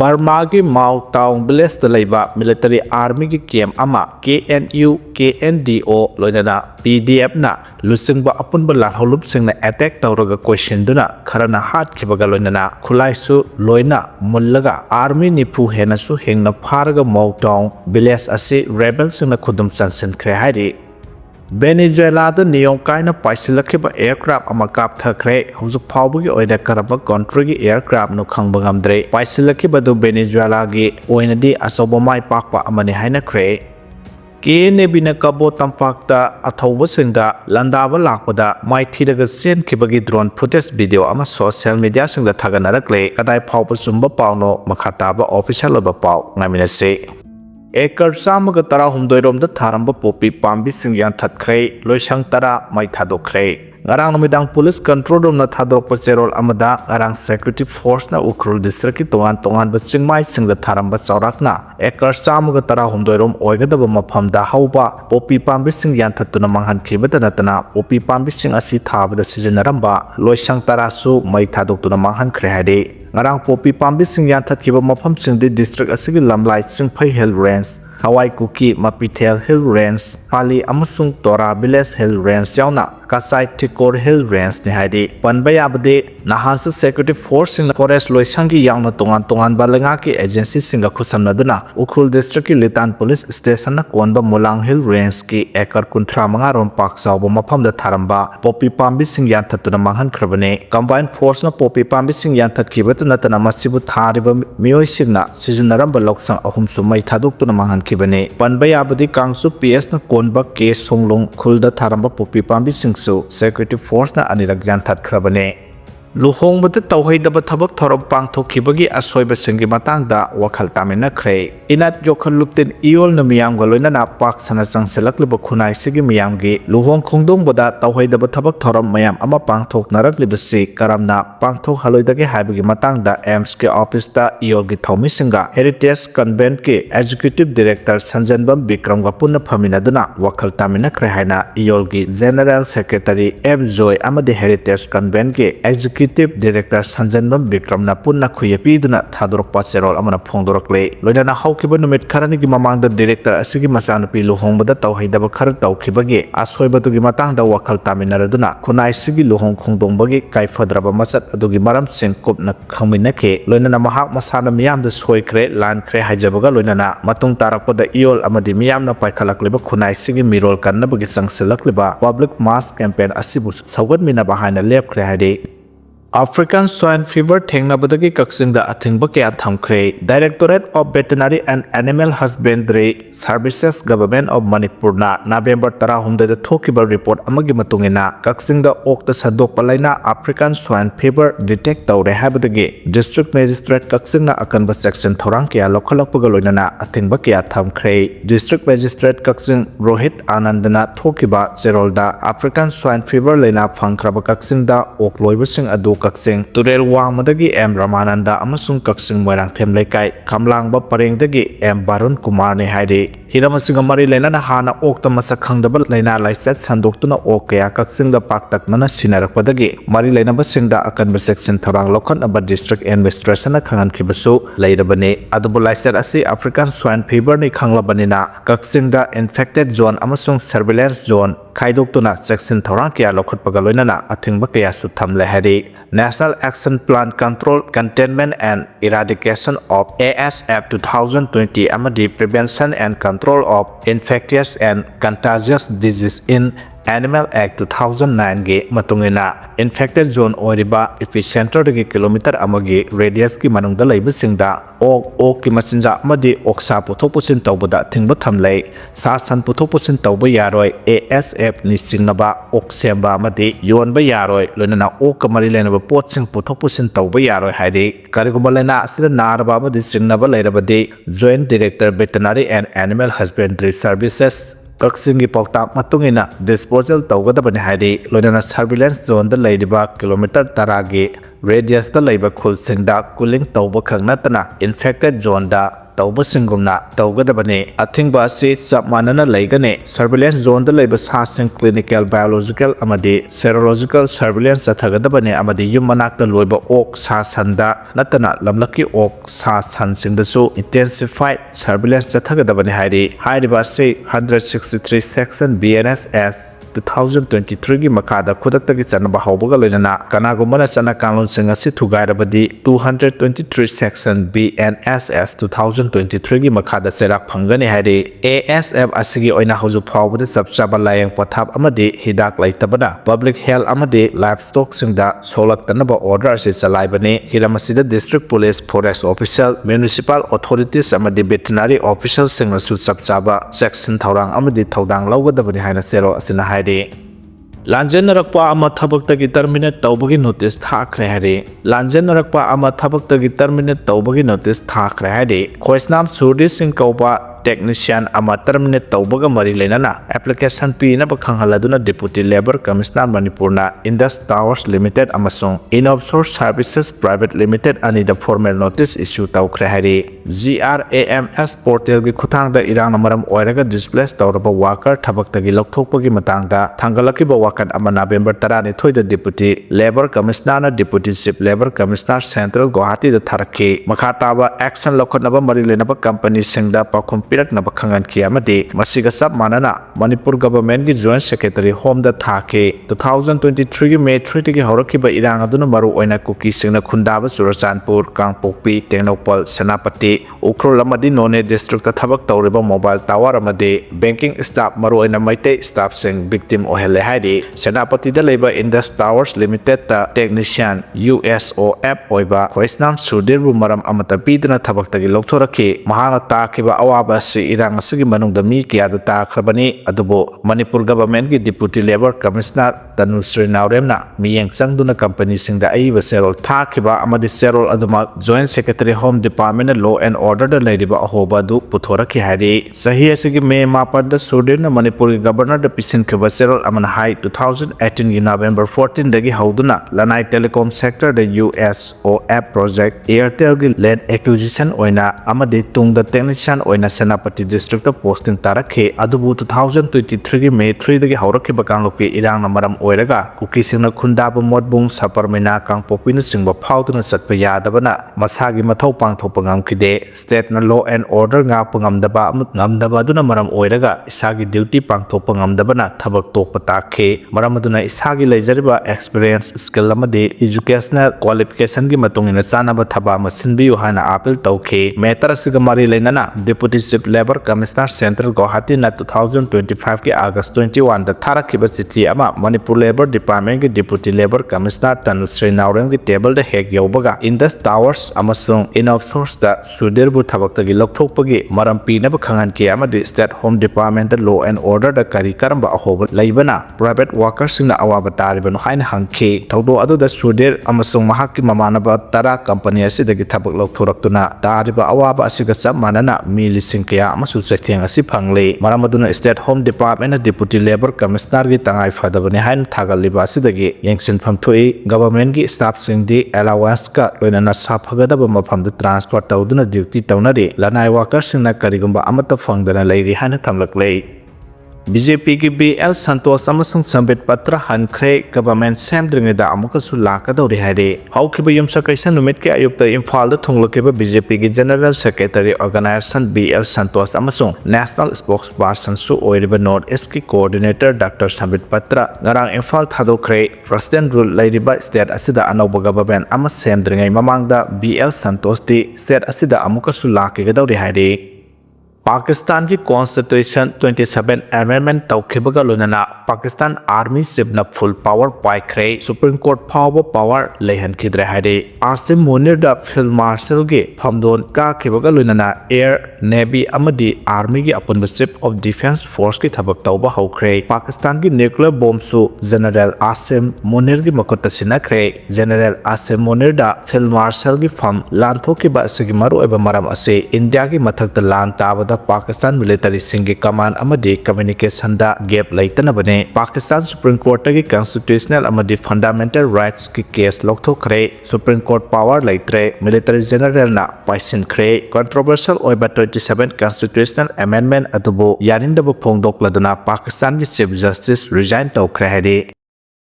Burma ki Mau Taung Village da laiba military army ki camp ama KNU-KNDO loinana PDF na lusingba apunba larholum singna attack tawraga question duna kharana hat khibaga loinana khulaisu loina mullaga army nipu hena su hengna pharaga Mau Taung Village ase rebel singna khudum chansinkhre haidi Venezuela da niyong kaina paisilakhiba aircraft ama thakhre hujuk phawbugi oida karaba country gi aircraft no khangbangamdre paisilakhiba du Venezuela gi oinadi asoba mai pakpa amani haina khre KNA-B na kabo tampakta athauba singda landaba lakpada mai thiraga sen khibagi drone footage video ama social media singda thaganarakle kadai phawpa sumba pawno makhataba official oba paw ngaminase Ekar samaga tara humdoirom da tharamba popi pambi sing yan thakhre loisang tara mai thakhre ngarang numidang police control room na thadokpa cherol amada ngarang security force na ukrul district ki tongan ba singmai sing da tharamba chaurakna ekar samaga tara humdoirom oigadaba mafam da hauba popi pambi sing yan thatuna manghan khibata natana popi pambi sing asi thabada sijanaramba loisang tara su mai thadoktuna manghan khre hade ngarang popi pambi sing yan thatkiba mafam sing di district asigi lamlai singphai hill range Hawaii Kuki Mapithel Hill Range Pali amasung Tora Village Hill Range yauna Kasai Tikor Hill Range ni haidi panbaya bade nahansa security force in forest loisangi yauna tongan balenga ki agency singa khusamna duna ukhul district ki litan police station na konba Mulang Hill Range ki ekar kunthra manga rom pak sawba mafam da tharamba popi pambi sing yan thatuna manghan khrabane combined force na popi pambi sing yan thatkibata natana masibu thariba mioi singna sijinaramba loksang ahum sumai thadoktuna manghan bane panbaya badi kangsu PS na konba case songlong khulda tharamba popi pambi singsu security force na anirak jan thatkhrabane luhong bada tawhaidaba thabak thorom pangthokibagi asoiba singi matangda wakhal tamina khre inat jokhal lupten iol na miyam galoina na pak sana changselakliba khunai sigi miyam gi luhong khongdong bada tawhaidaba thabak thorom mayam ama pangthok narakliba si karamna pangthok haloidagi haibagi matangda AIMS ke office ta iol gi thomi singa heritage convent ke executive director sanjanbam bikram ga punna phamina duna wakhal tamina khre haina iol gi general secretary M Joy amadi heritage convent ke executive Director Sanjanbam Bikram na punna khuyepi duna thadorokpa cherol amana phongdorakle loinana haukiba numit kharani gi mamangda director asigi machanupi luhongbada tawhaidaba khar tawkhibagi asoibatugi matangda wakhal taminaraduna khunai sigi luhong khongdongbagi kaifadraba machat adugi maram singkop na khaminakhe loinana mahak masana miyamda soikhre Laan khre haijabaga loinana matung tarakpada iol amadi miyamna paikhalakliba khunai sigi mirol kannabagi sangselakliba public mass campaign asibu saugadmina bahana lepkhre hade African swine fever thengnabadagi kaksingda Athingba kya thamkhre Directorate of Veterinary and Animal Husbandry Services Government of Manipur na November 10 da thokiba report amagi matungina kaksingda okta sadokpa laina African swine fever detect tawre habadagi district magistrate kaksingna akanba section thorang kya lokhalakpaga loinana Athingba kya thamkhre district magistrate kaksing Rohit Anandana thokiba cherolda African swine fever laina phangkraba kaksingda okloibasing adu kaksing turel wangmadagi M Ramananda amasung kaksing moirang themlaikai kamlangba parengdagi M Barun Kumar ne haide hiramasing mari laina hana okta masak khangdaba laina laisat sandoktuna okaya kaksing da paktak mana sinarakpadagi mari laina basingda akanba section thorang lokhan aba district administration khangan khibasu lairabane adubu laisat asi African swine fever ni khanglabanina kaksing da infected zone amasung surveillance zone khaidokuna section thorang kya lokhatpaga loinana Athingba kya su thamle hade National Action Plan Control Containment and Eradication of ASF 2020 amadi Prevention and Control of Infectious and Contagious Disease in Animal Act 2009 ge matungina infected zone oriba epicenter dagi kilometer amagi radius ki manungda leibasingda ok ki machinja amadi oksa puthok pusin tawbada thingba thamlei sa san puthok pusin tawba yaroi ASF ni singnaba oksemba amadi yonba yaroi loinana ok mari lenaba potsing puthok pusin tawba yaroi haidi karigumba lena asida naraba amadi singnaba leirabadi Joint Director Veterinary and Animal Husbandry Services Kaksingi Poktak matungina disposal tawgadabani haidi loinana surveillance zone da leidiba kilometer taragi radius da leiba khulsingda cooling tawba khangnatana infected zone da tawbasingumna tawgadabani Athingba si chap manana laigane surveillance zone da laiba sasing clinical biological amadi serological surveillance athagadabani amadi yum manakta loiba ok sa sanda natana lamlaki ok sa san singdasu intensified surveillance athagadabani hairiba si 163 section BNSS 2023 gi makada khudakta gi chanaba hawbaga loinana kanagumana chana kanun singa si thugairabadi 223 section BNSS 2023 gi makada serak phangani hairi ASF asigi oina hauju phawbada chapchaba layang pathap amadi hidak laitabana public health amadi livestock singda solak tanaba order si chalaibani hiramasida district police forest official municipal authorities amadi veterinary officials singna su chapchaba section thorang amadi thodang lawgadabani haina sero asina hairi Lanjenarakpa ama thabakta terminate tawbagi notice thakhre hari Lanjenarakpa ama thabakta terminate tawbagi notice thakhre hari khoisnam surdi sing kauba technician ama terminate tawbaga mari lenana application pi na bakanghaladuna deputy labor commissioner Manipur na Indus Towers Limited amasung in-outsource services private limited ani the formal notice issue tawkhre hari GRAMS portal gi khutang da irang namaram oiraga displace tawraba worker thabakta gi lokthokpagi matangda thangalakiba wakan ama November 10 ni thoida deputy labor commissioner na deputy chief labor commissioner central Guwahati da tharaki makhataba action lokhotnaba mari lenaba company singda pakhum piraknaba khangan ki amadi masiga sab manana Manipur government gi joint secretary home da thake 2023 gi May 3 gi hawrakiba irang aduna maru oina Kuki singna khundaba Churachandpur Kangpokpi Tengnopal Senapati Ukhrul amadi None district ta thabak tawriba mobile tower amadi banking staff maru oina maite staff sing victim ohele haidi Senapati da leba Indus Towers Limited ta technician USOF oiba khoisnam sudirbu maram amata pidna thabak tagi lokthoraki mahanga takiba awaba si irang asigi manung da mi kiya da takhrabani adubo Manipur government gi deputy labor commissioner Tanusri Nauremna miyeng changduna company singda aiba serol thakiba amadi serol aduma joint secretary home department law and order da laidiba ahoba du puthoraki hari sahi asigi May mapad da sudirna Manipur governor da pisin khiba serol amana hai 2018 gi November 14 dagi hauduna Lanai telecom sector da USOF project Airtel gi land acquisition oina amadi tungda technician oina Senapati district of posting tarakhe adubu 2023 gi May 3 dagi hawrakhi bakangloki irang namaram oiraga Kuki singna khundaba modbung saparmina Kangpokpi na singba phawtuna satpa yadabana masagi mathau pangthokpa ngamkhide state na law and order nga pangamdaba ngamdaba aduna maram oiraga isagi duty pangthokpa ngamdabana thabak tokpa takhe maram aduna isagi leijariba experience skill amadi educational qualification gi matungina chanaba thaba masinbiyu hana appeal tawkhe metar siga mari leinana deputy chief labor commissioner central Guwahati na 2025 ki August 21 da tharakhiba chithi ama Manipur labor department ki deputy labor commissioner Tanusri Naurem ki table da hek yaubaga Indus Towers amasung in-outsource da sudirbu thabakta gi lokthokpagi maram pinaba khangan ki amadi state home department da law and order da kari karamba ahoba laibana private workers singna awaba taribano haina hangkhe thaudo adu da sudir amasung mahakki mamanaba tara company asidagi thabak lokthoraktuna tariba awaba asiga chap manana mi lising kaya amasu chatheng asi phangle maramaduna state home department na deputy labor commissioner gi tangai phadabani hain thagaliba asidagi yengsin phamthoi government gi staff singdi allowance ka loinana saphagadaba mafamda transfer tawduna duty tawnari lanai workers singna karigumba amata phangdana leiri haina thamlaklei BJP ki BL Santos amasung Sambit Patra Hankre government semdringida amukasu lakadori haire haukiba yumsa kaisa numit ke ayukta Imphal da thunglokiba BJP ki general secretary organization BL Santos amasung national spokesperson su oiriba North East ki coordinator Dr. Sambit Patra ngarang Imphal Thanthokre president rule lairiba state asida anauba government ama semdringai mamangda BL Santos di state asida amukasu lakigadori haire Pakistan की Constitution 27 Amendment तौखिबगा लोनना Pakistan Army Chief na full power पाइखरे Supreme Court फाव power लेहन खिद्रे हारे आसिम मोनिर दा Field Marshal के फमदोन का खिबगा लोनना Air Navy अमदी Army की अपन Chief of Defense Force की थबक तौबा हौखरे Pakistan की nuclear bomb सु General आसिम मोनिर की मकुत सिनखरे General आसिम मोनिर दा Field Marshal की फम लांथो की बात से की मरो एवं मरम असे इंडिया की मथक द लान तावदा ꯃꯈꯥꯗ ꯄꯥꯀꯤꯁꯇꯥꯟ ꯃꯤꯂꯤꯇꯔꯤꯁꯤꯡꯒꯤ ꯀꯃꯥꯟ ꯑꯃꯗꯤ ꯀꯝꯃ꯭ꯌꯨꯅꯤꯀꯦꯁꯟꯗ ꯒꯦꯞ ꯂꯩꯇꯅꯕꯅꯤ꯫ ꯄꯥꯀꯤꯁꯇꯥꯟ ꯁꯨꯄ꯭ꯔꯤꯝ ꯀꯣꯔꯠꯇꯒꯤ ꯀꯟꯁꯇꯤꯇ꯭ꯌꯨꯁꯅꯦꯜ ꯑꯃꯗꯤ ꯐꯟꯗꯥꯃꯦꯟꯇꯦꯜ ꯔꯥꯏꯠꯁꯀꯤ ꯀꯦꯁ ꯂꯧꯊꯣꯛꯈ꯭ꯔꯦ꯫ ꯁꯨꯄ꯭ꯔꯤꯝ ꯀꯣꯔꯠ ꯄꯥꯋꯔ ꯂꯩꯇ꯭ꯔꯦ, ꯃꯤꯂꯤꯇꯔꯤ ꯖꯦꯅꯔꯦꯜꯅ ꯄꯥꯏꯁꯤꯟꯈ꯭ꯔꯦ꯫ ꯀꯟꯇ꯭ꯔꯣꯚꯔꯁꯤꯌꯦꯜ ꯑꯣꯏꯕ 27 ꯀꯟꯁꯇꯤꯇ꯭ꯌꯨꯁꯅꯦꯜ ꯑꯦꯃꯦꯟꯗꯃꯦꯟꯠ ꯑꯗꯨꯕꯨ ꯌꯥꯅꯤꯡꯗꯕ ꯐꯣꯡꯗꯣꯛꯂꯗꯨꯅ ꯄꯥꯀꯤꯁꯇꯥꯟꯒꯤ ꯆꯤꯐ ꯖꯁꯇꯤꯁ ꯔꯤꯖꯥꯏꯟ ꯇꯧꯈ꯭ꯔꯦ ꯍꯥꯏꯔꯤ꯫